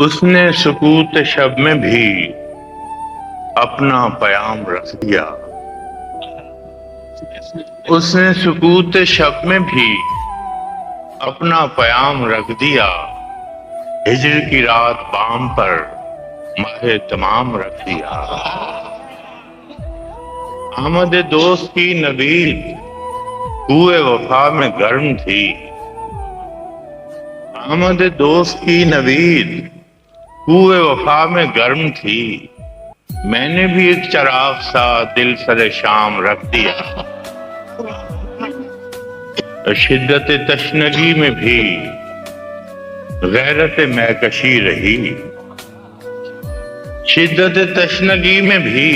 اس نے سکوت شب میں بھی اپنا پیام رکھ دیا، اس نے سکوت شب میں بھی اپنا پیام رکھ دیا، ہجر کی رات بام پر ماہ تمام رکھ دیا۔ آمد دوست کی نوید کوئے وفا میں گرم تھی، آمد دوست کی نوید کوئے وفا میں گرم تھی، میں نے بھی ایک چراغ سا دل سر شام رکھ دیا۔ شدت تشنگی میں بھی غیرت مہکشی رہی، شدت تشنگی میں بھی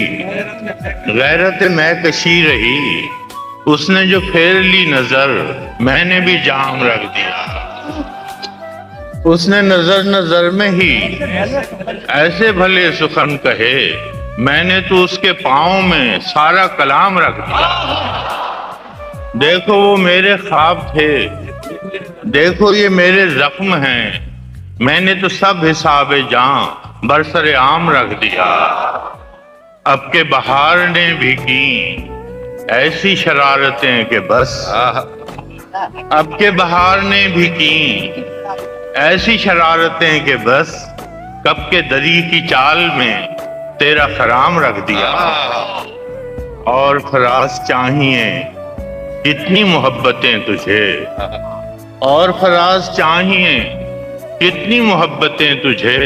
غیرت مہکشی رہی، اس نے جو پھیر لی نظر میں نے بھی جام رکھ دیا۔ اس نے نظر نظر میں ہی ایسے بھلے سخن کہے، میں نے تو اس کے پاؤں میں سارا کلام رکھ دیا۔ دیکھو وہ میرے خواب تھے، دیکھو یہ میرے زخم ہیں، میں نے تو سب حساب جاں برسر عام رکھ دیا۔ اب کے بہار نے بھی کی ایسی شرارتیں کہ بس، اب کے بہار نے بھی کی ایسی شرارتیں کہ بس، کب کے دری کی چال میں تیرا خرام رکھ دیا۔ اور فراز چاہیے کتنی محبتیں تجھے، اور فراز چاہیے کتنی محبتیں تجھے،